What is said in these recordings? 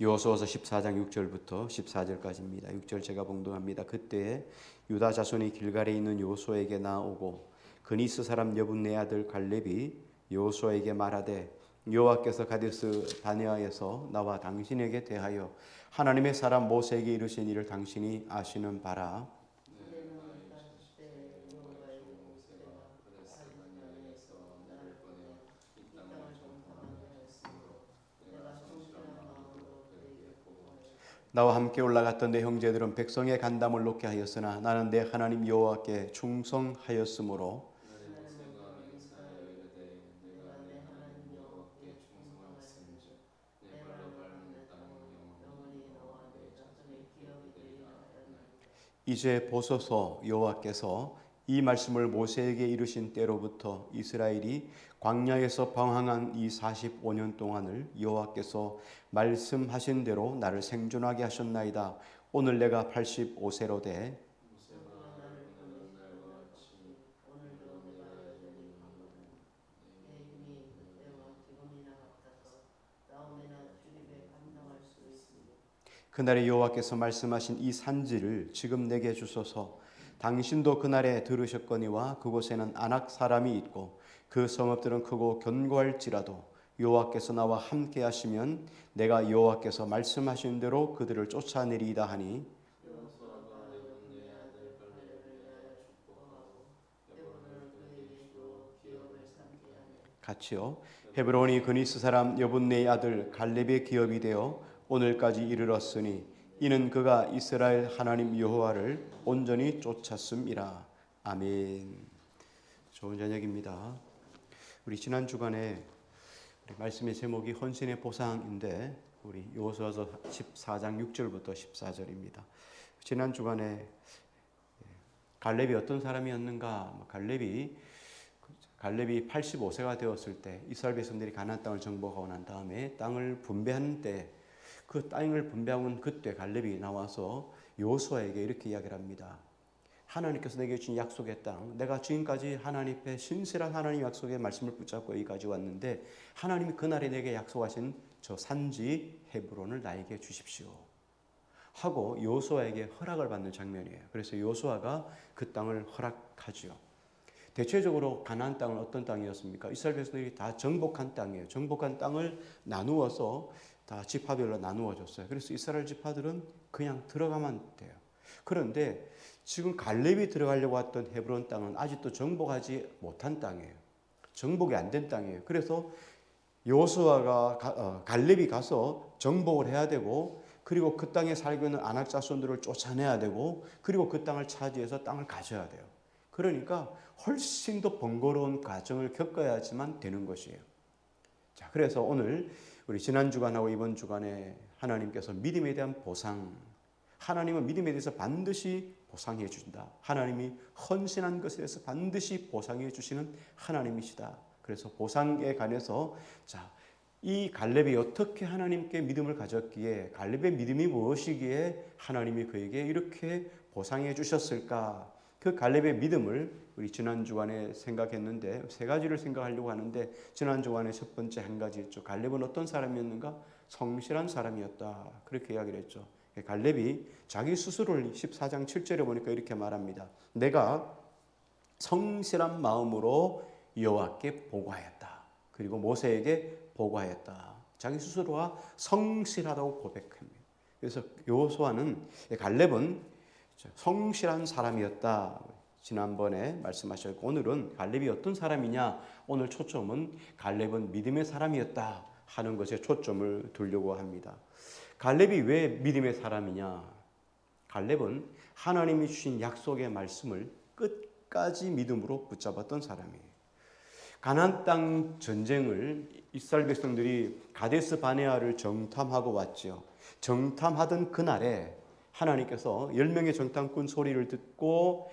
여호수아서 14장 6절부터 14절까지입니다. 6절 제가 봉독합니다. 그때에 유다 자손이 길갈에 있는 여호수아에게 나오고 그니스 사람 여분네 아들 갈렙이 여호수아에게 말하되 여호와께서 가데스 바네아에서 나와 당신에게 대하여 하나님의 사람 모세에게 이르신 일을 당신이 아시는 바라. 나와 함께 올라갔던 내 형제들은 백성의 간담을 놓게 하였으나 나는 내 하나님 여호와께 충성하였으므로 이제 보소서. 여호와께서 이 말씀을 모세에게 이르신 때로부터 이스라엘이 광야에서 방황한 이 45년 동안을 여호와께서 말씀하신 대로 나를 생존하게 하셨나이다. 오늘 내가 85세로 돼 그날에 여호와께서 말씀하신 이 산지를 지금 내게 주소서. 당신도 그날에 들으셨거니와 그곳에는 아낙 사람이 있고 그 성읍들은 크고 견고할지라도 여호와께서 나와 함께 하시면 내가 여호와께서 말씀하신 대로 그들을 쫓아내리이다 하니 같이요. 헤브론이 그니스 사람 여분네의 아들 갈렙의 기업이 되어 오늘까지 이르렀으니 이는 그가 이스라엘 하나님 여호와를 온전히 쫓았음이라. 아멘. 좋은 저녁입니다. 우리 지난 주간에 우리 말씀의 제목이 헌신의 보상인데 우리 여호수아서 14장 6절부터 14절입니다. 지난 주간에 갈렙이 어떤 사람이었는가? 갈렙이 85세가 되었을 때 이스라엘 백성들이 가나안 땅을 정복하고 난 다음에 땅을 분배하는 때 그 땅을 분배하는 그때 갈렙이 나와서 여호수아에게 이렇게 이야기를 합니다. 하나님께서 내게 주신 약속의 땅, 내가 지금까지 하나님 앞에 신실한 하나님 약속의 말씀을 붙잡고 여기까지 왔는데 하나님이 그날에 내게 약속하신 저 산지 헤브론을 나에게 주십시오 하고 여호수아에게 허락을 받는 장면이에요. 그래서 여호수아가 그 땅을 허락하죠. 대체적으로 가나안 땅은 어떤 땅이었습니까? 이스라엘 백성들이 다 정복한 땅이에요. 정복한 땅을 나누어서 다 지파별로 나누어 줬어요. 그래서 이스라엘 지파들은 그냥 들어가면 돼요. 그런데 지금 갈렙이 들어가려고 했던 헤브론 땅은 아직도 정복하지 못한 땅이에요. 정복이 안 된 땅이에요. 그래서 여호수아가 갈렙이 가서 정복을 해야 되고 그리고 그 땅에 살고 있는 아낙 자손들을 쫓아내야 되고 그리고 그 땅을 차지해서 땅을 가져야 돼요. 그러니까 훨씬 더 번거로운 과정을 겪어야지만 되는 것이에요. 자, 그래서 오늘 우리 지난 주간하고 이번 주간에 하나님께서 믿음에 대한 보상, 하나님은 믿음에 대해서 반드시 보상해 주신다. 하나님이 헌신한 것에 대해서 반드시 보상해 주시는 하나님이시다. 그래서 보상에 관해서 자, 이 갈렙이 어떻게 하나님께 믿음을 가졌기에 갈렙의 믿음이 무엇이기에 하나님이 그에게 이렇게 보상해 주셨을까? 그 갈렙의 믿음을 우리 지난 주간에 생각했는데 세 가지를 생각하려고 하는데 지난 주간에 첫 번째 한 가지였죠. 갈렙은 어떤 사람이었는가? 성실한 사람이었다. 그렇게 이야기를 했죠. 갈렙이 자기 스스로를 14장 7절에 보니까 이렇게 말합니다. 내가 성실한 마음으로 여호와께 보고하였다. 그리고 모세에게 보고하였다. 자기 스스로가 성실하다고 고백합니다. 그래서 여호수아는 갈렙은 성실한 사람이었다. 지난번에 말씀하셨고 오늘은 갈렙이 어떤 사람이냐? 오늘 초점은 갈렙은 믿음의 사람이었다 하는 것에 초점을 두려고 합니다. 갈렙이 왜 믿음의 사람이냐? 갈렙은 하나님이 주신 약속의 말씀을 끝까지 믿음으로 붙잡았던 사람이에요. 가나안 땅 전쟁을 이스라엘 백성들이 가데스 바네아를 정탐하고 왔죠. 정탐하던 그날에 하나님께서 10명의 정탐꾼 소리를 듣고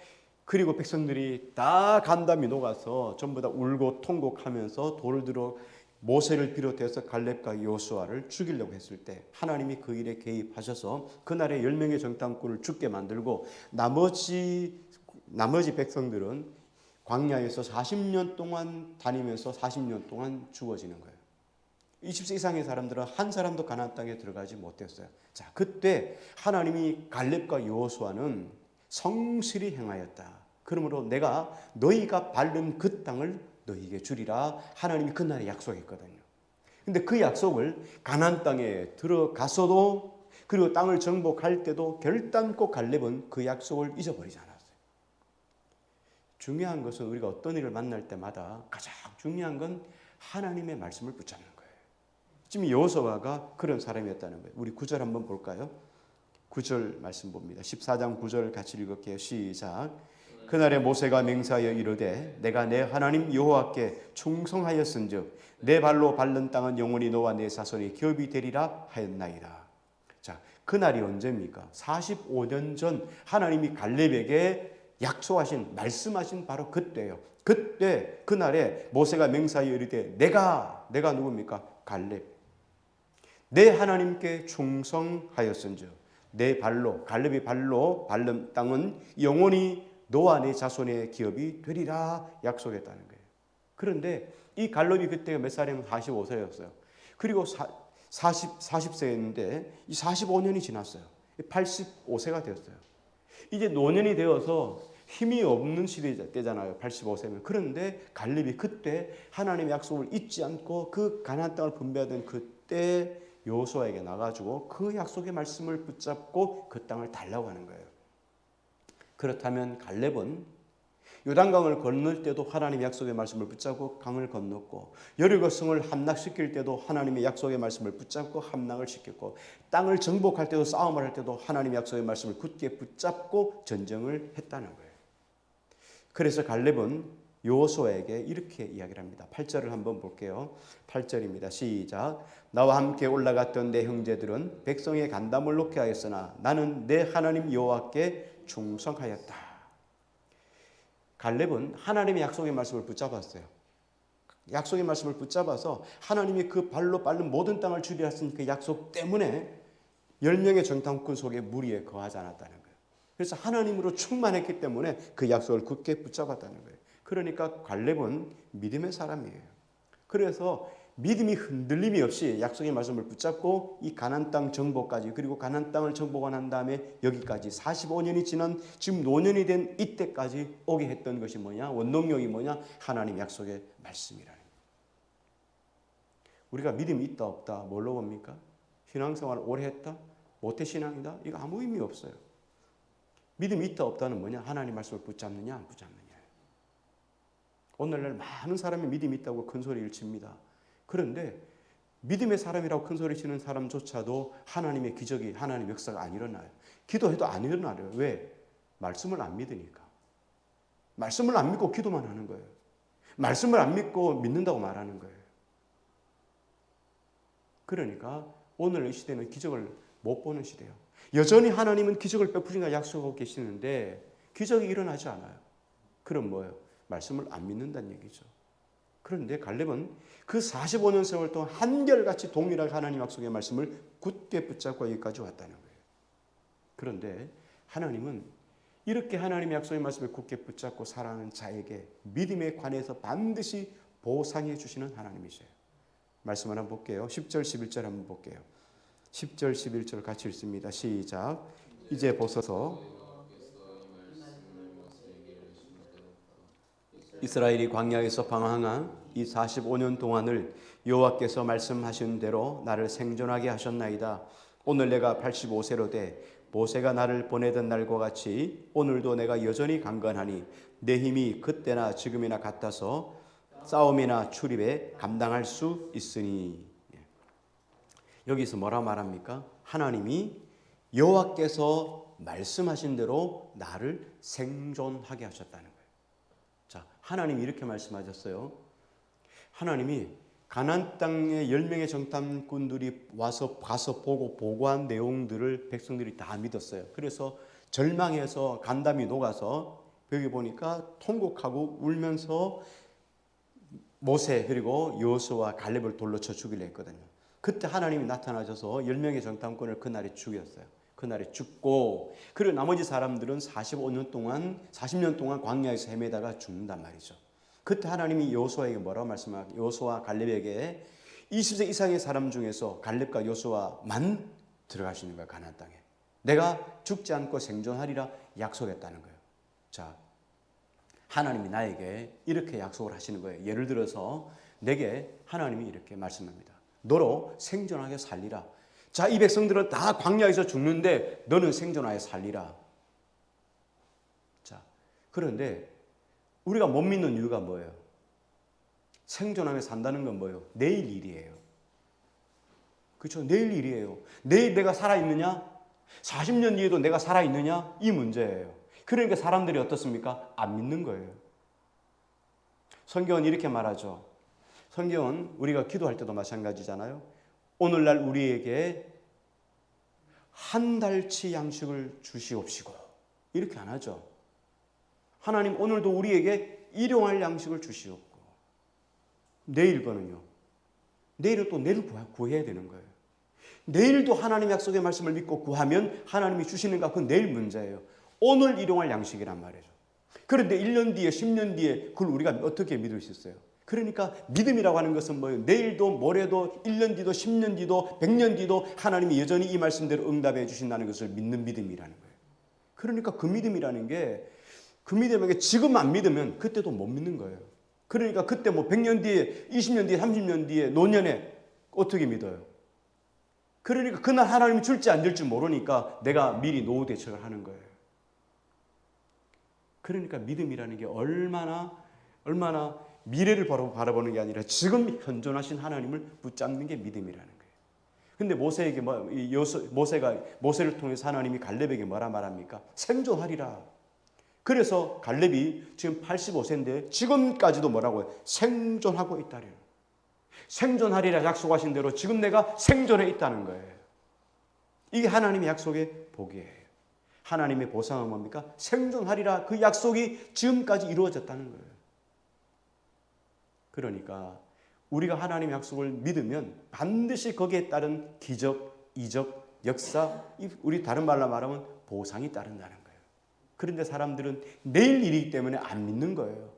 그리고 백성들이 다 간담이 녹아서 전부 다 울고 통곡하면서 돌을 들어 모세를 비롯해서 갈렙과 여호수아를 죽이려고 했을 때 하나님이 그 일에 개입하셔서 그날에 10명의 정탐꾼을 죽게 만들고 나머지 백성들은 광야에서 40년 동안 다니면서 40년 동안 죽어지는 거예요. 20세 이상의 사람들은 한 사람도 가나안 땅에 들어가지 못했어요. 자, 그때 하나님이 갈렙과 여호수아는 성실히 행하였다. 그러므로 내가 너희가 밟은 그 땅을 너희에게 주리라 하나님이 그날에 약속했거든요. 근데 그 약속을 가나안 땅에 들어가서도 그리고 땅을 정복할 때도 결단코 갈렙은 그 약속을 잊어버리지 않았어요. 중요한 것은 우리가 어떤 일을 만날 때마다 가장 중요한 건 하나님의 말씀을 붙잡는 거예요. 지금 여호수아가 그런 사람이었다는 거예요. 우리 9절 한번 볼까요? 9절 말씀 봅니다. 14장 9절 같이 읽을게요. 시작. 그날에 모세가 맹세하여 이르되 내가 내 하나님 여호와께 충성하였은즉 내 발로 밟는 땅은 영원히 너와 내 자손의 기업이 되리라 하였나이다. 자, 그날이 언제입니까? 45년 전 하나님이 갈렙에게 약속하신 말씀하신 바로 그때예요. 그때 그날에 모세가 맹세하여 이르되 내가 누굽니까? 갈렙. 내 하나님께 충성하였은즉 내 발로 갈렙이 발로 밟는 땅은 영원히 너와 내 자손의 기업이 되리라 약속했다는 거예요. 그런데 이 갈렙이 그때가 몇 살이면 45세였어요. 그리고 40세였는데 이 45년이 지났어요. 85세가 되었어요. 이제 노년이 되어서 힘이 없는 시대 때잖아요. 85세면. 그런데 갈렙이 그때 하나님의 약속을 잊지 않고 그 가나안 땅을 분배하던 그때 여호수아에게 나가지고 그 약속의 말씀을 붙잡고 그 땅을 달라고 하는 거예요. 그렇다면 갈렙은 요단강을 건널 때도 하나님의 약속의 말씀을 붙잡고 강을 건넜고 여리고성을 함락시킬 때도 하나님의 약속의 말씀을 붙잡고 함락을 시켰고 땅을 정복할 때도 싸움을 할 때도 하나님의 약속의 말씀을 굳게 붙잡고 전쟁을 했다는 거예요. 그래서 갈렙은 여호수아에게 이렇게 이야기를 합니다. 8절을 한번 볼게요. 8절입니다. 시작. 나와 함께 올라갔던 내 형제들은 백성의 간담을 놓게 하였으나 나는 내 하나님 여호와께 충성하였다. 갈렙은 하나님의 약속의 말씀을 붙잡았어요. 약속의 말씀을 붙잡아서 하나님이 그 발로 밟는 모든 땅을 주리라 했으니 그 약속 때문에 10명의 정탐꾼 속에 무리에 거하지 않았다는 거예요. 그래서 하나님으로 충만했기 때문에 그 약속을 굳게 붙잡았다는 거예요. 그러니까 갈렙은 믿음의 사람이에요. 그래서 믿음이 흔들림이 없이 약속의 말씀을 붙잡고 이 가나안 땅 정복까지 그리고 가나안 땅을 정복을 한 다음에 여기까지 45년이 지난 지금 노년이 된 이때까지 오게 했던 것이 뭐냐? 원동력이 뭐냐? 하나님 약속의 말씀이라는 거예요. 우리가 믿음이 있다 없다 뭘로 봅니까? 신앙생활을 오래 했다? 모태 신앙이다? 이거 아무 의미 없어요. 믿음이 있다 없다는 뭐냐? 하나님 말씀을 붙잡느냐 안 붙잡느냐. 오늘날 많은 사람이 믿음이 있다고 큰 소리를 칩니다. 그런데 믿음의 사람이라고 큰 소리 치는 사람조차도 하나님의 기적이 하나님의 역사가 안 일어나요. 기도해도 안 일어나요. 왜? 말씀을 안 믿으니까. 말씀을 안 믿고 기도만 하는 거예요. 말씀을 안 믿고 믿는다고 말하는 거예요. 그러니까 오늘 이 시대는 기적을 못 보는 시대예요. 여전히 하나님은 기적을 베푸신다 약속하고 계시는데 기적이 일어나지 않아요. 그럼 뭐예요? 말씀을 안 믿는다는 얘기죠. 그런데 갈렙은 그 45년 세월 동안 한결같이 동일하게 하나님 약속의 말씀을 굳게 붙잡고 여기까지 왔다는 거예요. 그런데 하나님은 이렇게 하나님의 약속의 말씀을 굳게 붙잡고 살아가는 자에게 믿음에 관해서 반드시 보상해 주시는 하나님이세요. 말씀 하나 볼게요. 10절 11절 한번 볼게요. 10절 11절 같이 읽습니다. 시작. 이제 보소서 이스라엘이 광야에서 방황한 이 45년 동안을 여호와께서 말씀하신 대로 나를 생존하게 하셨나이다. 오늘 내가 85세로 돼 모세가 나를 보내던 날과 같이 오늘도 내가 여전히 강건하니 내 힘이 그때나 지금이나 같아서 싸움이나 출입에 감당할 수 있으니. 여기서 뭐라 말합니까? 하나님이 여호와께서 말씀하신 대로 나를 생존하게 하셨다는 거예요. 자, 하나님이 이렇게 말씀하셨어요. 하나님이 가나안 땅에 10명의 정탐꾼들이 와서 가서 보고 보고한 내용들을 백성들이 다 믿었어요. 그래서 절망해서 간담이 녹아서 여기 보니까 통곡하고 울면서 모세 그리고 여호수아와 갈렙을 돌로 쳐 죽이려 했거든요. 그때 하나님이 나타나셔서 10명의 정탐꾼을 그날에 죽였어요. 그날에 죽고 그리고 나머지 사람들은 40년 동안 광야에서 헤매다가 죽는단 말이죠. 그때 하나님이 여호수아에게 뭐라고 말씀하셨어요? 여호수아 갈렙에게 20세 이상의 사람 중에서 갈렙과 여호수아만 들어갈 수 있는 거예요. 가나안 땅에. 내가 죽지 않고 생존하리라 약속했다는 거예요. 자, 하나님이 나에게 이렇게 약속을 하시는 거예요. 예를 들어서 내게 하나님이 이렇게 말씀합니다. 너로 생존하게 살리라. 자, 이 백성들은 다 광야에서 죽는데 너는 생존하게 살리라. 자, 그런데 우리가 못 믿는 이유가 뭐예요? 생존하며 산다는 건 뭐예요? 내일 일이에요. 그렇죠? 내일 일이에요. 내일 내가 살아있느냐? 40년 뒤에도 내가 살아있느냐? 이 문제예요. 그러니까 사람들이 어떻습니까? 안 믿는 거예요. 성경은 이렇게 말하죠. 성경은 우리가 기도할 때도 마찬가지잖아요. 오늘날 우리에게 한 달치 양식을 주시옵시고 이렇게 안 하죠. 하나님 오늘도 우리에게 일용할 양식을 주시옵고 내일 거는요. 내일은 또 내일 구해야 되는 거예요. 내일도 하나님 약속의 말씀을 믿고 구하면 하나님이 주시는가? 그건 내일 문제예요. 오늘 일용할 양식이란 말이죠. 그런데 1년 뒤에 10년 뒤에 그걸 우리가 어떻게 믿을 수 있어요? 그러니까 믿음이라고 하는 것은 뭐예요? 내일도 모레도 1년 뒤도 10년 뒤도 100년 뒤도 하나님이 여전히 이 말씀대로 응답해 주신다는 것을 믿는 믿음이라는 거예요. 그러니까 그 믿음이라는 게 그 믿음에게 지금 안 믿으면 그때도 못 믿는 거예요. 그러니까 그때 뭐 100년 뒤에 20년 뒤에 30년 뒤에 노년에 어떻게 믿어요? 그러니까 그날 하나님이 줄지 안 줄지 모르니까 내가 미리 노후 대책을 하는 거예요. 그러니까 믿음이라는 게 얼마나 미래를 바라보는 게 아니라 지금 현존하신 하나님을 붙잡는 게 믿음이라는 거예요. 근데 모세에게 모세를 통해서 하나님이 갈렙에게 뭐라 말합니까? 생존하리라. 그래서 갈렙이 지금 85세인데 지금까지도 뭐라고 해요? 생존하고 있다래요. 생존하리라 약속하신 대로 지금 내가 생존해 있다는 거예요. 이게 하나님의 약속의 복이에요. 하나님의 보상은 뭡니까? 생존하리라 그 약속이 지금까지 이루어졌다는 거예요. 그러니까 우리가 하나님의 약속을 믿으면 반드시 거기에 따른 기적, 이적, 역사, 우리 다른 말로 말하면 보상이 따른다는 거예요. 그런데 사람들은 내일 일이기 때문에 안 믿는 거예요.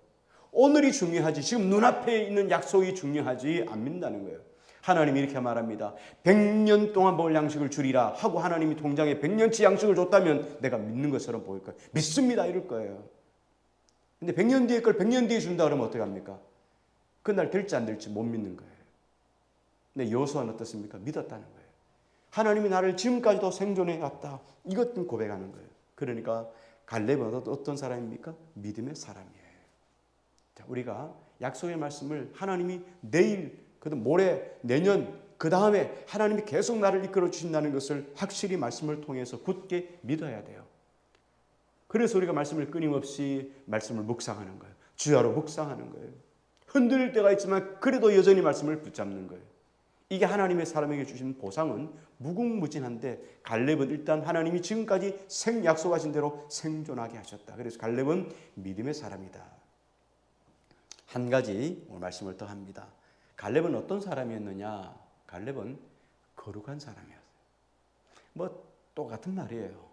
오늘이 중요하지 지금 눈앞에 있는 약속이 중요하지 안 믿는다는 거예요. 하나님이 이렇게 말합니다. 100년 동안 먹을 양식을 주리라 하고 하나님이 통장에 100년치 양식을 줬다면 내가 믿는 것처럼 보일 거예요. 믿습니다 이럴 거예요. 근데 100년 뒤에 걸 100년 뒤에 준다 그러면 어떻게 합니까? 그날 될지 안 될지 못 믿는 거예요. 근데 여호수아는 어떻습니까? 믿었다는 거예요. 하나님이 나를 지금까지도 생존해 왔다. 이것도 고백하는 거예요. 그러니까 갈렙은 어떤 사람입니까? 믿음의 사람이에요. 자, 우리가 약속의 말씀을 하나님이 내일, 모레, 내년, 그 다음에 하나님이 계속 나를 이끌어 주신다는 것을 확실히 말씀을 통해서 굳게 믿어야 돼요. 그래서 우리가 말씀을 끊임없이 말씀을 묵상하는 거예요. 주야로 묵상하는 거예요. 흔들릴 때가 있지만 그래도 여전히 말씀을 붙잡는 거예요. 이게 하나님의 사람에게 주신 보상은 무궁무진한데 갈렙은 일단 하나님이 지금까지 약속하신 대로 생존하게 하셨다. 그래서 갈렙은 믿음의 사람이다. 한 가지 오늘 말씀을 더 합니다. 갈렙은 어떤 사람이었느냐? 갈렙은 거룩한 사람이었어요. 뭐 똑같은 말이에요.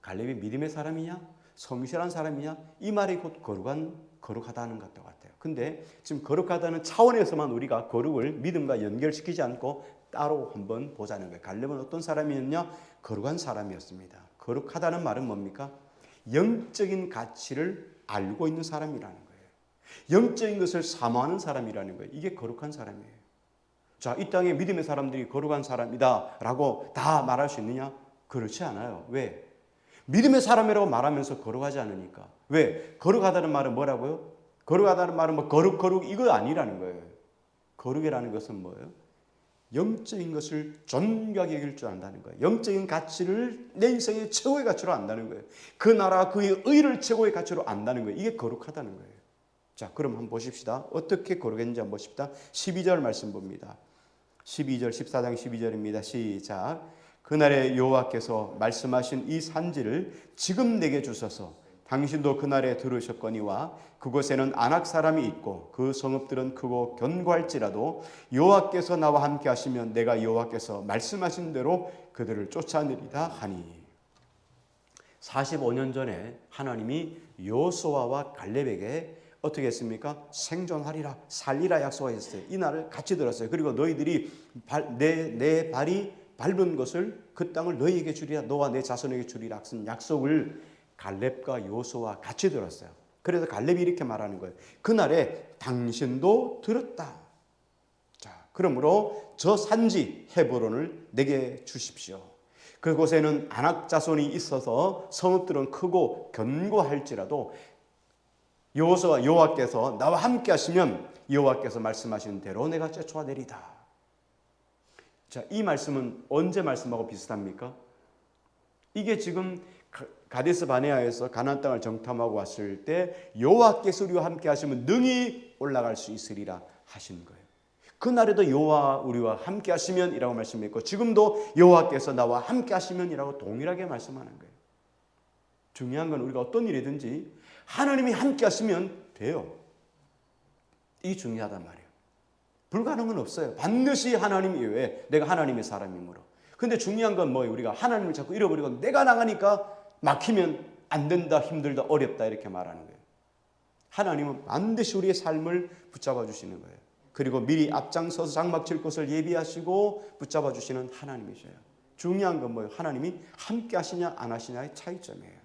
갈렙이 믿음의 사람이냐? 성실한 사람이냐? 이 말이 곧 거룩하다는 것과 같아요. 근데 지금 거룩하다는 차원에서만 우리가 거룩을 믿음과 연결시키지 않고 따로 한번 보자는 거예요. 갈렙은 어떤 사람이었냐? 거룩한 사람이었습니다. 거룩하다는 말은 뭡니까? 영적인 가치를 알고 있는 사람이라는 거예요. 영적인 것을 사모하는 사람이라는 거예요. 이게 거룩한 사람이에요. 자, 이 땅에 믿음의 사람들이 거룩한 사람이다 라고 다 말할 수 있느냐? 그렇지 않아요. 왜? 믿음의 사람이라고 말하면서 거룩하지 않으니까. 왜? 거룩하다는 말은 뭐라고요? 거룩하다는 말은 뭐 거룩 이거 아니라는 거예요. 거룩이라는 것은 뭐예요? 영적인 것을 존귀하게 여길 줄 안다는 거예요. 영적인 가치를 내 인생의 최고의 가치로 안다는 거예요. 그 나라 그의 의를 최고의 가치로 안다는 거예요. 이게 거룩하다는 거예요. 자, 그럼 한번 보십시다. 어떻게 거룩했는지 한번 보십시다. 12절 말씀 봅니다. 12절 14장 12절입니다. 시작. 그날에 여호와께서 말씀하신 이 산지를 지금 내게 주소서. 당신도 그날에 들으셨거니와 그곳에는 아낙 사람이 있고 그 성읍들은 크고 견고할지라도 여호와께서 나와 함께 하시면 내가 여호와께서 말씀하신 대로 그들을 쫓아내리다 하니. 45년 전에 하나님이 여호수아와 갈렙에게 어떻게 했습니까? 생존하리라, 살리라 약속하셨어요. 이 날을 같이 들었어요. 그리고 너희들이 내 발이 밟은 것을 그 땅을 너희에게 주리라, 너와 내 자손에게 주리라 하신 약속을 갈렙과 여호수아와 같이 들었어요. 그래서 갈렙이 이렇게 말하는 거예요. 그날에 당신도 들었다. 자, 그러므로 저 산지 헤브론을 내게 주십시오. 그곳에는 아낙 자손이 있어서 성읍들은 크고 견고할지라도 여호수아 여호와께서 나와 함께 하시면 여호와께서 말씀하시는 대로 내가 쫓아내리다. 자, 이 말씀은 언제 말씀하고 비슷합니까? 이게 지금 가데스 바네아에서 가나안 땅을 정탐하고 왔을 때 여호와께서 우리와 함께 하시면 능히 올라갈 수 있으리라 하신 거예요. 그날에도 여호와 우리와 함께 하시면이라고 말씀했고 지금도 여호와께서 나와 함께 하시면이라고 동일하게 말씀하는 거예요. 중요한 건 우리가 어떤 일이든지 하나님이 함께 하시면 돼요. 이게 중요하단 말이에요. 불가능은 없어요. 반드시 하나님 이외에 내가 하나님의 사람이므로. 근데 중요한 건 뭐예요? 우리가 하나님을 자꾸 잃어버리고 내가 나가니까 막히면 안 된다, 힘들다, 어렵다 이렇게 말하는 거예요. 하나님은 반드시 우리의 삶을 붙잡아 주시는 거예요. 그리고 미리 앞장서서 장막 칠 곳을 예비하시고 붙잡아 주시는 하나님이셔요. 중요한 건 뭐예요? 하나님이 함께 하시냐 안 하시냐의 차이점이에요.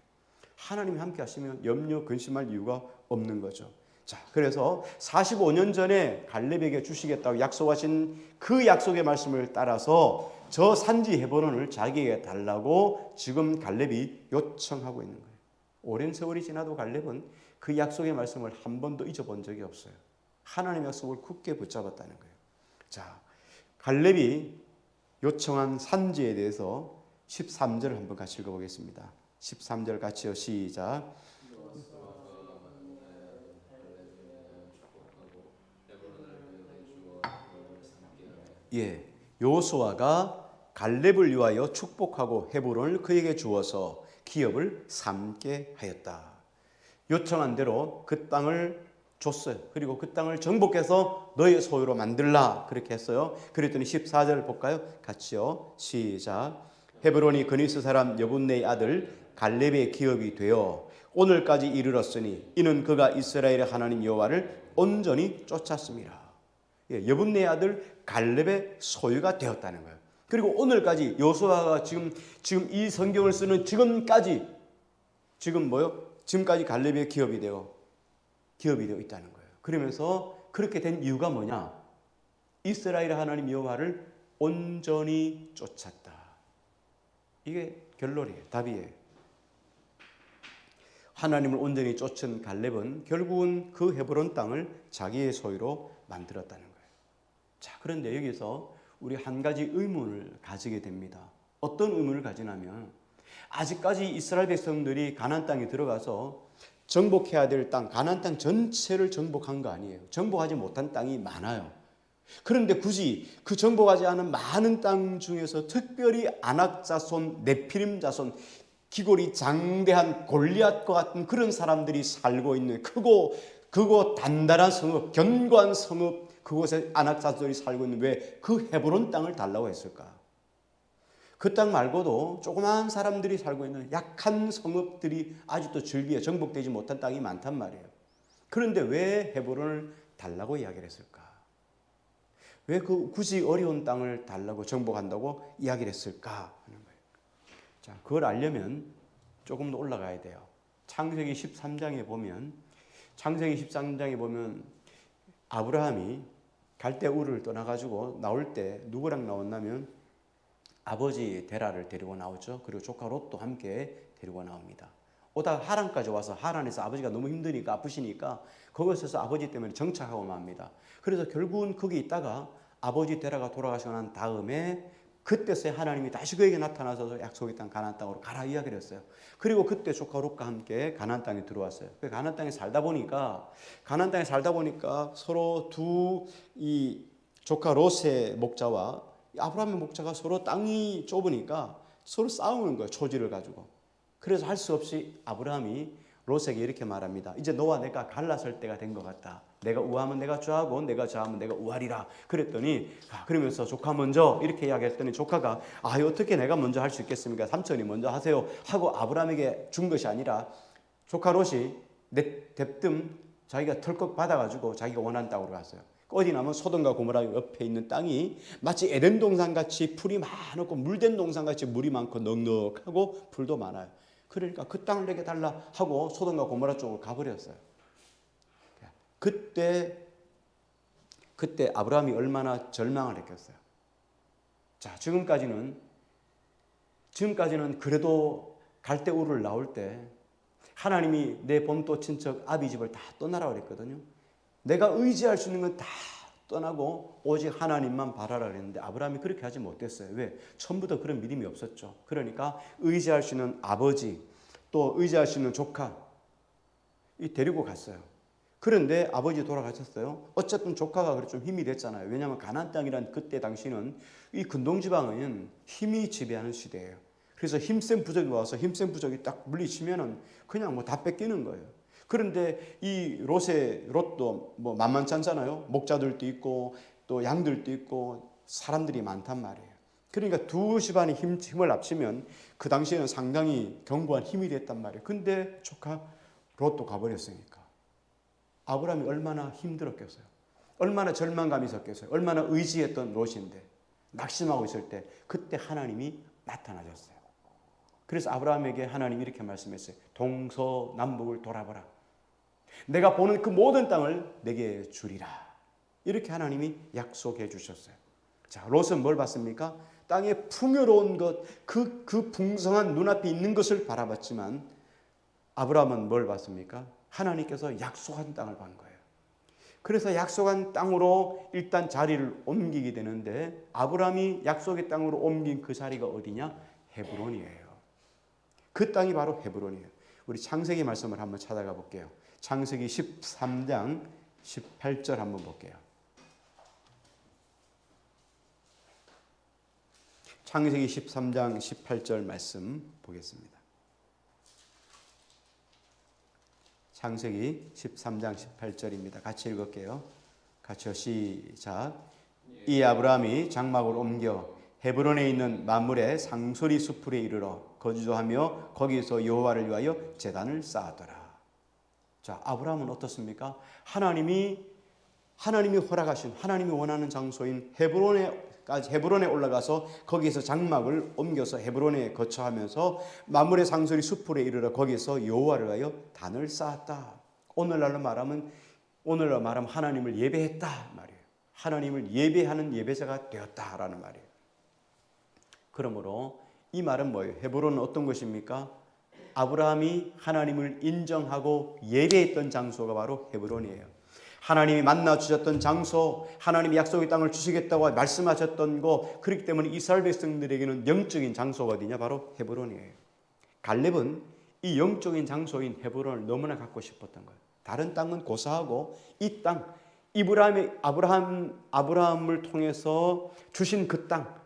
하나님이 함께 하시면 염려 근심할 이유가 없는 거죠. 자, 그래서 45년 전에 갈렙에게 주시겠다고 약속하신 그 약속의 말씀을 따라서 저 산지 헤브론을 자기에게 달라고 지금 갈렙이 요청하고 있는 거예요. 오랜 세월이 지나도 갈렙은 그 약속의 말씀을 한 번도 잊어본 적이 없어요. 하나님의 약속을 굳게 붙잡았다는 거예요. 자, 갈렙이 요청한 산지에 대해서 13절을 한번 같이 읽어보겠습니다. 13절 같이요. 시작. 예, 여호수아가 갈렙을 위하여 축복하고 헤브론을 그에게 주어서 기업을 삼게 하였다. 요청한 대로 그 땅을 줬어요. 그리고 그 땅을 정복해서 너의 소유로 만들라 그렇게 했어요. 그랬더니 14절 볼까요? 같이요. 시작. 헤브론이 그니스 사람 여분네의 아들 갈렙의 기업이 되어 오늘까지 이르렀으니 이는 그가 이스라엘의 하나님 여호와를 온전히 쫓았습니다. 예, 여분네의 아들 갈렙의 소유가 되었다는 거예요. 그리고 오늘까지 여호수아가 지금 이 성경을 쓰는 지금까지 지금까지 갈렙의 기업이 되어 있다는 거예요. 그러면서 그렇게 된 이유가 뭐냐? 이스라엘의 하나님 여호와를 온전히 쫓았다. 이게 결론이에요. 답이에요. 하나님을 온전히 쫓은 갈렙은 결국은 그 헤브론 땅을 자기의 소유로 만들었다는 거예요. 자, 그런데 여기서 우리 한 가지 의문을 가지게 됩니다. 어떤 의문을 가지냐면 아직까지 이스라엘 백성들이 가나안 땅에 들어가서 정복해야 될 땅, 가나안 땅 전체를 정복한 거 아니에요. 정복하지 못한 땅이 많아요. 그런데 굳이 그 정복하지 않은 많은 땅 중에서 특별히 아낙 자손, 네피림 자손, 기골이 장대한 골리앗과 같은 그런 사람들이 살고 있는 크고 단단한 성읍, 견고한 성읍, 그곳에 아낙 자손이 살고 있는 왜 그 헤브론 땅을 달라고 했을까? 그 땅 말고도 조그마한 사람들이 살고 있는 약한 성읍들이 아직도 즐비에 정복되지 못한 땅이 많단 말이에요. 그런데 왜 헤브론을 달라고 이야기를 했을까? 왜 굳이 어려운 땅을 달라고 정복한다고 이야기를 했을까 하는 거예요. 자, 그걸 알려면 조금 더 올라가야 돼요. 창세기 13장에 보면 아브라함이 갈대 우르를 떠나가지고 나올 때 누구랑 나왔냐면 아버지 데라를 데리고 나오죠. 그리고 조카 롯도 함께 데리고 나옵니다. 오다가 하란까지 와서 하란에서 아버지가 너무 힘드니까 아프시니까 거기서 아버지 때문에 정착하고 맙니다. 그래서 결국은 거기 있다가 아버지 데라가 돌아가시고 난 다음에 그때서야 하나님이 다시 그에게 나타나서 약속의 땅 가나안 땅으로 가라 이야기를 했어요. 그리고 그때 조카 롯과 함께 가나안 땅에 들어왔어요. 가나안 땅에 살다 보니까 서로 이 조카 롯의 목자와 아브라함의 목자가 서로 땅이 좁으니까 서로 싸우는 거예요. 초지를 가지고. 그래서 할 수 없이 아브라함이 롯에게 이렇게 말합니다. 이제 너와 내가 갈라설 때가 된 것 같다. 내가 우하면 내가 좌하고 내가 좌하면 내가 우하리라. 그랬더니 그러면서 조카 먼저 이렇게 이야기했더니 조카가 어떻게 내가 먼저 할 수 있겠습니까? 삼촌이 먼저 하세요 하고 아브라함에게 준 것이 아니라 조카 롯이 대뜸 자기가 털컥 받아가지고 자기가 원하는 땅으로 갔어요. 어디 나면 소돔과 고모라 옆에 있는 땅이 마치 에덴 동산같이 풀이 많고 물된 동산같이 물이 많고 넉넉하고 풀도 많아요. 그러니까 그 땅을 내게 달라 하고 소돔과 고모라 쪽으로 가버렸어요. 그때 아브라함이 얼마나 절망을 했겠어요. 자, 지금까지는 그래도 갈대우르를 나올 때 하나님이 내 본토 친척 아비 집을 다 떠나라 그랬거든요. 내가 의지할 수 있는 건 다 떠나고 오직 하나님만 바라라 그랬는데 아브라함이 그렇게 하지 못했어요. 왜? 처음부터 그런 믿음이 없었죠. 그러니까 의지할 수 있는 아버지, 또 의지할 수 있는 조카 데리고 갔어요. 그런데 아버지 돌아가셨어요. 어쨌든 조카가 좀 힘이 됐잖아요. 왜냐하면 가나안 땅이란 그때 당시는 이 근동지방은 힘이 지배하는 시대예요. 그래서 힘센 부족이 와서 힘센 부족이 딱 물리치면은 그냥 뭐 다 뺏기는 거예요. 그런데 이 롯도 뭐 만만치 않잖아요. 목자들도 있고 또 양들도 있고 사람들이 많단 말이에요. 그러니까 두 집안이 힘을 합치면 그 당시에는 상당히 견고한 힘이 됐단 말이에요. 근데 조카 롯도 가버렸으니까 아브라함이 얼마나 힘들었겠어요. 얼마나 절망감이 있었겠어요. 얼마나 의지했던 롯인데 낙심하고 있을 때 그때 하나님이 나타나셨어요. 그래서 아브라함에게 하나님이 이렇게 말씀했어요. 동서남북을 돌아보라. 내가 보는 그 모든 땅을 내게 주리라. 이렇게 하나님이 약속해 주셨어요. 자, 롯은 뭘 봤습니까? 땅의 풍요로운 것, 그 풍성한 눈앞에 있는 것을 바라봤지만 아브라함은 뭘 봤습니까? 하나님께서 약속한 땅을 본 거예요. 그래서 약속한 땅으로 일단 자리를 옮기게 되는데 아브라함이 약속의 땅으로 옮긴 그 자리가 어디냐? 헤브론이에요. 그 땅이 바로 헤브론이에요. 우리 창세기 말씀을 한번 찾아가 볼게요. 창세기 13장 18절 한번 볼게요. 창세기 13장 18절 말씀 보겠습니다. 창세기 13장 18절입니다. 같이 읽을게요. 같이요. 시작. 이 아브라함이 장막을 옮겨 헤브론에 있는 만물의 상소리 수풀에 이르러 거주하며 거기서 여호와를 위하여 제단을 쌓았더라. 자, 아브라함은 어떻습니까? 하나님이 허락하신 하나님이 원하는 장소인 헤브론에 올라가서 거기서 장막을 옮겨서 헤브론에 거처하면서 만물의 상소리 수풀에 이르러 거기서 여호와를 위하여 단을 쌓았다. 오늘날로 말하면 하나님을 예배했다 말이에요. 하나님을 예배하는 예배자가 되었다라는 말이에요. 그러므로 이 말은 뭐예요? 헤브론은 어떤 것입니까? 아브라함이 하나님을 인정하고 예배했던 장소가 바로 헤브론이에요. 하나님이 만나 주셨던 장소, 하나님이 약속의 땅을 주시겠다고 말씀하셨던 거, 그렇기 때문에 이스라엘 백성들에게는 영적인 장소가 어디냐? 바로 헤브론이에요. 갈렙은 이 영적인 장소인 헤브론을 너무나 갖고 싶었던 거예요. 다른 땅은 고사하고 이 땅, 아브라함을 통해서 주신 그 땅,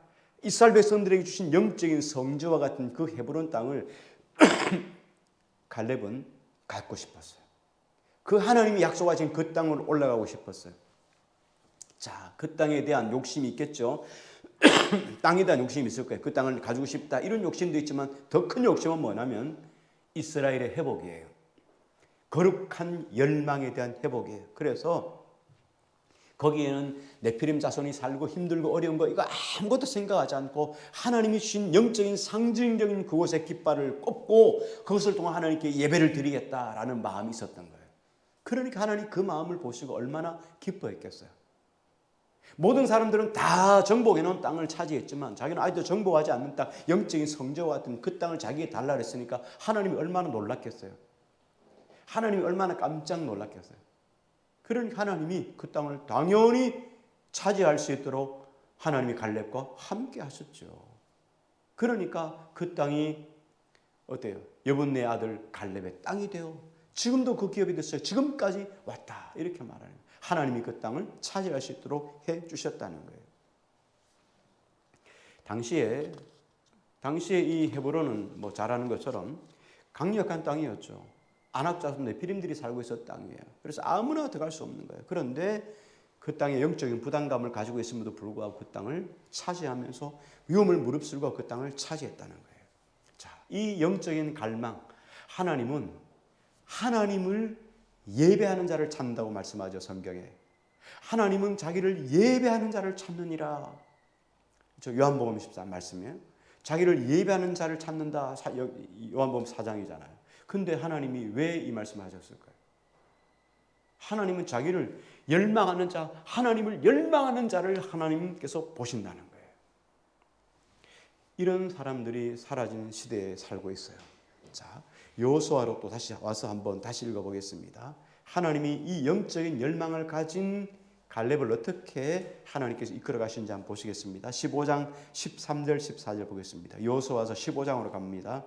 이스라엘 백성들에게 주신 영적인 성지와 같은 그 헤브론 땅을 갈렙은 갖고 싶었어요. 그 하나님이 약속하신 그 땅으로 올라가고 싶었어요. 자, 그 땅에 대한 욕심이 있겠죠. 땅에 대한 욕심이 있을 거예요. 그 땅을 가지고 싶다 이런 욕심도 있지만 더 큰 욕심은 뭐냐면 이스라엘의 회복이에요. 거룩한 열망에 대한 회복이에요. 그래서 거기에는 네피림 자손이 살고 힘들고 어려운 거 이거 아무것도 생각하지 않고 하나님이 주신 영적인 상징적인 그곳에 깃발을 꼽고 그것을 통해 하나님께 예배를 드리겠다라는 마음이 있었던 거예요. 그러니까 하나님 그 마음을 보시고 얼마나 기뻐했겠어요. 모든 사람들은 다 정복해놓은 땅을 차지했지만 자기는 아직도 정복하지 않는 땅, 영적인 성저와 같은 그 땅을 자기에게 달라 그랬으니까 하나님이 얼마나 놀랐겠어요. 하나님이 얼마나 깜짝 놀랐겠어요. 그러니까 하나님이 그 땅을 당연히 차지할 수 있도록 하나님이 갈렙과 함께 하셨죠. 그러니까 그 땅이 어때요? 여분네 아들 갈렙의 땅이 되어 지금도 그 기업이 됐어요. 지금까지 왔다 이렇게 말하는 거예요. 하나님이 그 땅을 차지할 수 있도록 해주셨다는 거예요. 당시에 이 헤브론은 뭐 잘 아는 것처럼 강력한 땅이었죠. 안악자손 네피림들이 살고 있었던 땅이에요. 그래서 아무나 들어갈 수 없는 거예요. 그런데 그 땅에 영적인 부담감을 가지고 있음에도 불구하고 그 땅을 차지하면서 위험을 무릅쓰고 그 땅을 차지했다는 거예요. 자, 이 영적인 갈망, 하나님은 하나님을 예배하는 자를 찾는다고 말씀하죠, 성경에. 하나님은 자기를 예배하는 자를 찾느니라. 저 요한복음 14 말씀이에요. 자기를 예배하는 자를 찾는다. 요한복음 4장이잖아요. 근데 하나님이 왜 이 말씀을 하셨을까요? 하나님은 자기를 열망하는 자, 하나님을 열망하는 자를 하나님께서 보신다는 거예요. 이런 사람들이 사라진 시대에 살고 있어요. 자, 여호수아로 또 다시 와서 한번 다시 읽어보겠습니다. 하나님이 이 영적인 열망을 가진 갈렙을 어떻게 하나님께서 이끌어 가신지 한번 보시겠습니다. 15장 13절 14절 보겠습니다. 여호수아서 15장으로 갑니다.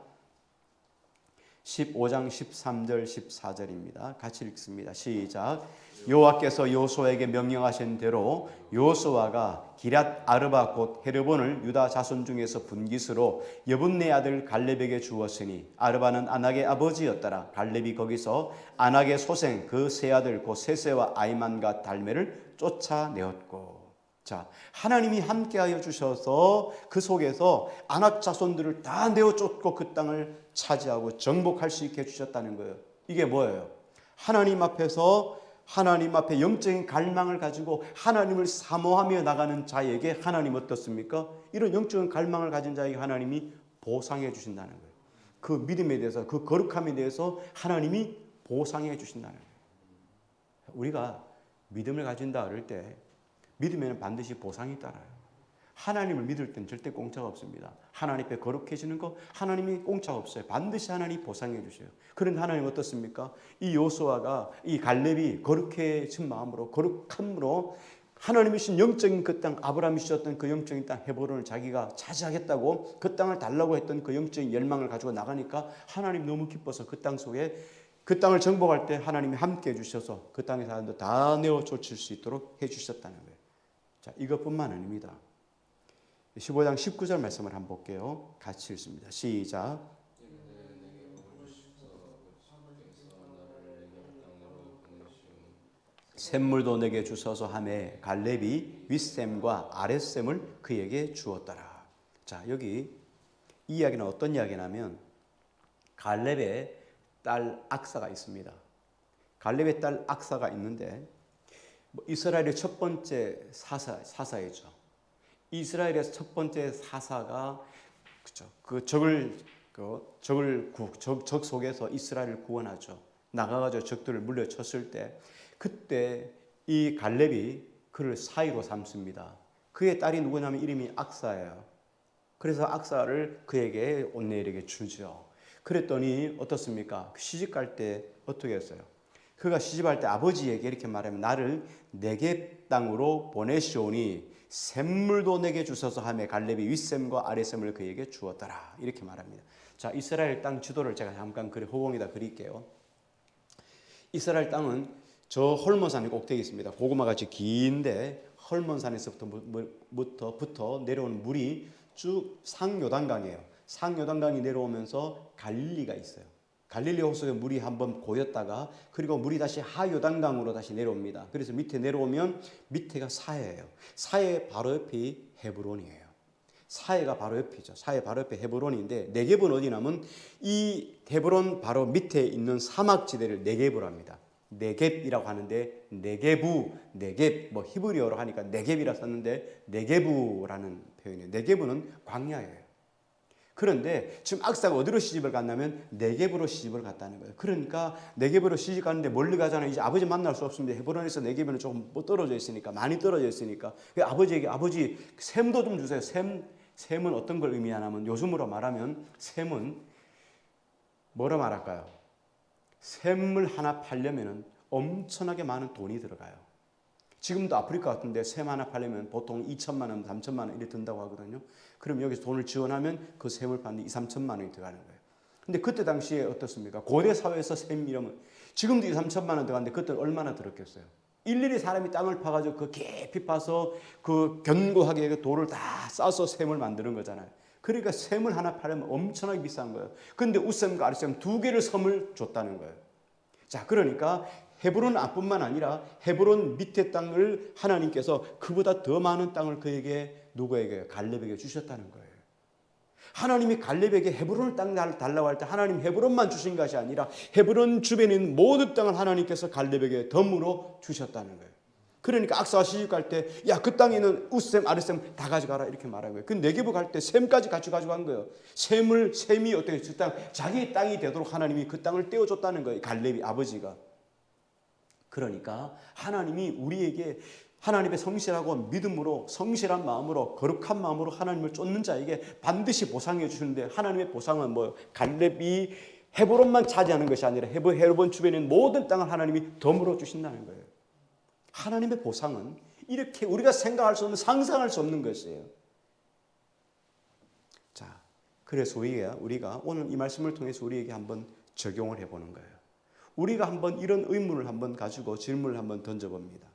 15장 13절 14절입니다. 같이 읽습니다. 시작. 여호와께서 여호수아에게 명령하신 대로 여호수아가 기럇 아르바 곧 헤르본을 유다 자손 중에서 분깃으로 여분네 아들 갈렙에게 주었으니 아르바는 아낙의 아버지였더라. 갈렙이 거기서 아낙의 소생 그 세 아들 곧 세세와 아이만과 달메를 쫓아내었고. 자, 하나님이 함께하여 주셔서 그 속에서 아낙 자손들을 다 내어 쫓고 그 땅을 차지하고 정복할 수 있게 해주셨다는 거예요. 이게 뭐예요? 하나님 앞에서 하나님 앞에 영적인 갈망을 가지고 하나님을 사모하며 나가는 자에게 하나님 어떻습니까? 이런 영적인 갈망을 가진 자에게 하나님이 보상해 주신다는 거예요. 그 믿음에 대해서, 그 거룩함에 대해서 하나님이 보상해 주신다는 거예요. 우리가 믿음을 가진다 그럴 때 믿음에는 반드시 보상이 따라요. 하나님을 믿을 땐 절대 공짜가 없습니다. 하나님 앞에 거룩해지는 거 하나님이 공짜가 없어요. 반드시 하나님이 보상해 주셔요. 그런데 하나님 어떻습니까? 이 여호수아가 이 갈렙이 거룩해진 마음으로 거룩함으로 하나님이 주신 영적인 그 땅, 아브라함이 주셨던 그 영적인 땅 헤브론을 자기가 차지하겠다고 그 땅을 달라고 했던 그 영적인 열망을 가지고 나가니까 하나님 너무 기뻐서 그 땅 속에 그 땅을 정복할 때 하나님이 함께 해주셔서 그 땅의 사람들 다 내어 쫓을 수 있도록 해주셨다는 거예요. 자, 이것뿐만 아닙니다. 15장 19절 말씀을 한번 볼게요. 같이 읽습니다. 시작. 샘물도 내게 주소서 하매 갈렙이 윗샘과 아랫샘을 그에게 주었더라. 자, 여기 이 이야기는 어떤 이야기냐면 갈렙의 딸 악사가 있습니다. 갈렙의 딸 악사가 있는데 이스라엘의 첫 번째 사사이죠. 이스라엘의 첫 번째 사사가 그죠. 적 속에서 이스라엘을 구원하죠. 나가가지고 적들을 물려쳤을 때 그때 이 갈렙이 그를 사위로 삼습니다. 그의 딸이 누구냐면 이름이 악사예요. 그래서 악사를 그에게 온네일에게 주죠. 그랬더니 어떻습니까? 시집 갈 때 어떻게 했어요? 그가 시집할 때 아버지에게 이렇게 말하면 나를 네겝 땅으로 보내시오니 샘물도 내게 주소서 하며 갈렙이 윗샘과 아랫샘을 그에게 주었더라. 이렇게 말합니다. 자, 이스라엘 땅 지도를 제가 잠깐 허공에다 그릴게요. 이스라엘 땅은 저 헐몬산의 꼭대기 있습니다. 고구마같이 긴데 헐몬산에서부터 내려오는 물이 쭉 상요단강이에요. 상요단강이 내려오면서 갈릴리가 있어요. 갈릴리 호수에 물이 한번 고였다가 그리고 물이 다시 하요단강으로 다시 내려옵니다. 그래서 밑에 내려오면 밑에가 사해예요. 사해 바로 옆이 헤브론이에요. 사해가 바로 옆이죠. 사해 바로 옆에 헤브론인데 네겝은 어디냐면 이 헤브론 바로 밑에 있는 사막지대를 네겝으로 합니다. 네겝이라고 하는데 네겝 뭐 히브리어로 하니까 네겝이라 썼는데 네겝이라는 표현이에요. 네겝은 광야예요. 그런데 지금 악사가 어디로 시집을 갔냐면 네겝으로 시집을 갔다는 거예요. 그러니까 네겝으로 시집 갔는데 멀리 가잖아요. 이제 아버지 만날 수 없습니다. 헤브론에서 네겝은 조금 떨어져 있으니까 많이 떨어져 있으니까 아버지에게 아버지 샘도 좀 주세요. 샘은 어떤 걸 의미하냐면 요즘으로 말하면 샘은 뭐로 말할까요? 샘물 하나 팔려면 엄청나게 많은 돈이 들어가요. 지금도 아프리카 같은데 샘 하나 팔려면 보통 2천만 원, 3천만 원 이렇게 든다고 하거든요. 그럼 여기서 돈을 지원하면 그 샘을 파는데 2, 3천만 원이 들어가는 거예요. 근데 그때 당시에 어떻습니까? 고대 사회에서 샘 이러면 지금도 2, 3천만 원 들어가는데 그때는 얼마나 들었겠어요? 일일이 사람이 땅을 파가지고 그 깊이 파서 그 견고하게 그 돌을 다 싸서 샘을 만드는 거잖아요. 그러니까 샘을 하나 팔려면 엄청나게 비싼 거예요. 근데 윗샘과 아랫샘 두 개를 섬을 줬다는 거예요. 자, 그러니까 헤브론 앞뿐만 아니라 헤브론 밑에 땅을 하나님께서 그보다 더 많은 땅을 그에게 누구에게 갈렙에게 주셨다는 거예요. 하나님이 갈렙에게 헤브론을 땅 달라고 할 때 하나님 헤브론만 주신 것이 아니라 헤브론 주변에 있는 모든 땅을 하나님께서 갈렙에게 덤으로 주셨다는 거예요. 그러니까 악사가 시집갈 때 야, 그 땅에 있는 우셈 아르셈 다 가져가라 이렇게 말한 거예요. 그 네게부 갈 때 셈까지 같이 가져간 거예요. 셈이 어떻게 그 땅, 자기 땅이 되도록 하나님이 그 땅을 떼어줬다는 거예요. 갈렙이 아버지가. 그러니까 하나님이 우리에게 하나님의 성실하고 믿음으로 성실한 마음으로 거룩한 마음으로 하나님을 쫓는 자에게 반드시 보상해 주시는데 하나님의 보상은 뭐 갈렙이 헤브론만 차지하는 것이 아니라 헤브론 주변에 있는 모든 땅을 하나님이 덤으로 주신다는 거예요. 하나님의 보상은 이렇게 우리가 생각할 수 없는 상상할 수 없는 것이에요. 자, 그래서 우리가 오늘 이 말씀을 통해서 우리에게 한번 적용을 해보는 거예요. 우리가 한번 이런 의문을 한번 가지고 질문을 한번 던져봅니다.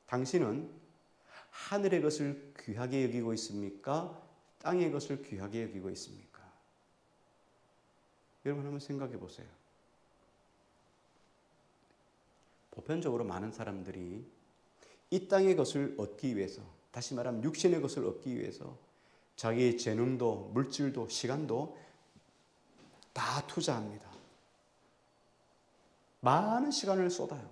당신은 하늘의 것을 귀하게 여기고 있습니까? 땅의 것을 귀하게 여기고 있습니까? 여러분 한번 생각해 보세요. 보편적으로 많은 사람들이 이 땅의 것을 얻기 위해서, 다시 말하면 육신의 것을 얻기 위해서 자기의 재능도 물질도 시간도 다 투자합니다. 많은 시간을 쏟아요.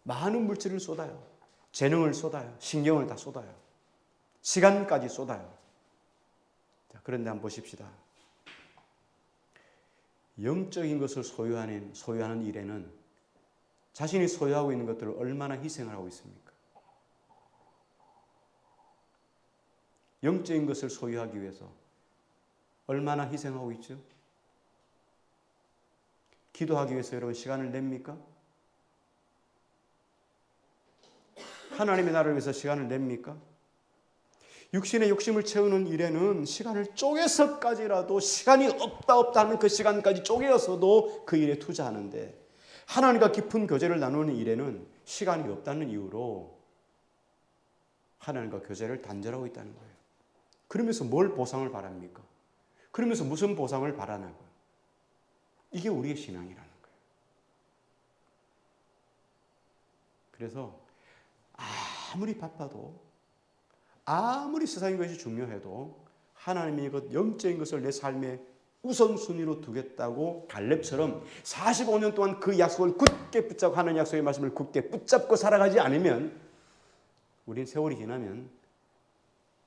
많은 물질을 쏟아요. 재능을 쏟아요. 신경을 다 쏟아요. 시간까지 쏟아요. 자, 그런데 한번 보십시다. 영적인 것을 소유하는 일에는 자신이 소유하고 있는 것들을 얼마나 희생을 하고 있습니까? 영적인 것을 소유하기 위해서 얼마나 희생하고 있죠? 기도하기 위해서 여러분 시간을 냅니까? 하나님의 나라를 위해서 시간을 냅니까? 육신의 욕심을 채우는 일에는 시간을 쪼개서까지라도 시간이 없다 하는 그 시간까지 쪼개어서도 그 일에 투자하는데 하나님과 깊은 교제를 나누는 일에는 시간이 없다는 이유로 하나님과 교제를 단절하고 있다는 거예요. 그러면서 뭘 보상을 바랍니까? 그러면서 무슨 보상을 바라냐고요. 이게 우리의 신앙이라는 거예요. 그래서 아무리 바빠도 아무리 세상의 것이 중요해도 하나님의 것 영적인 것을 내 삶의 우선순위로 두겠다고 갈렙처럼 45년 동안 그 약속을 굳게 붙잡고 하나님의 약속의 말씀을 굳게 붙잡고 살아가지 않으면 우린 세월이 지나면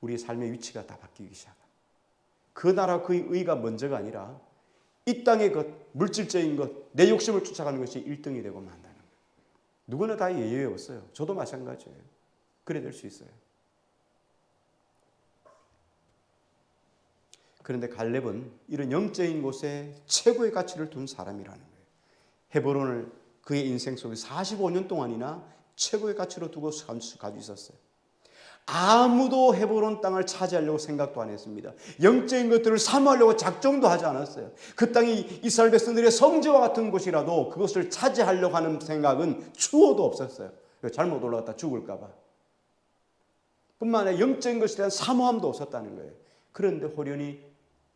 우리의 삶의 위치가 다 바뀌기 시작합니다. 그 나라 그의 의가 먼저가 아니라 이 땅의 것, 물질적인 것, 내 욕심을 쫓아가는 것이 1등이 되고 만다는 거예요. 누구나 다 예외 없어요. 저도 마찬가지예요. 그래 될 수 있어요. 그런데 갈렙은 이런 영적인 곳에 최고의 가치를 둔 사람이라는 거예요. 헤브론을 그의 인생 속에 45년 동안이나 최고의 가치로 두고 가지고 있었어요. 아무도 헤브론 땅을 차지하려고 생각도 안 했습니다. 영적인 것들을 사모하려고 작정도 하지 않았어요. 그 땅이 이스라엘 백성들의 성지와 같은 곳이라도 그것을 차지하려고 하는 생각은 추호도 없었어요. 잘못 올라갔다 죽을까 봐. 뿐만 아니라 영적인 것에 대한 사모함도 없었다는 거예요. 그런데 호련히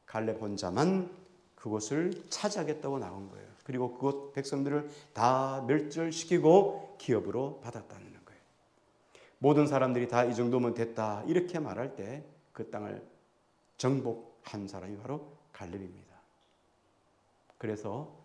갈렙 혼자만 그곳을 차지하겠다고 나온 거예요. 그리고 그곳 백성들을 다 멸절시키고 기업으로 받았다는 거예요. 모든 사람들이 다 이 정도면 됐다 이렇게 말할 때 그 땅을 정복한 사람이 바로 갈렙입니다. 그래서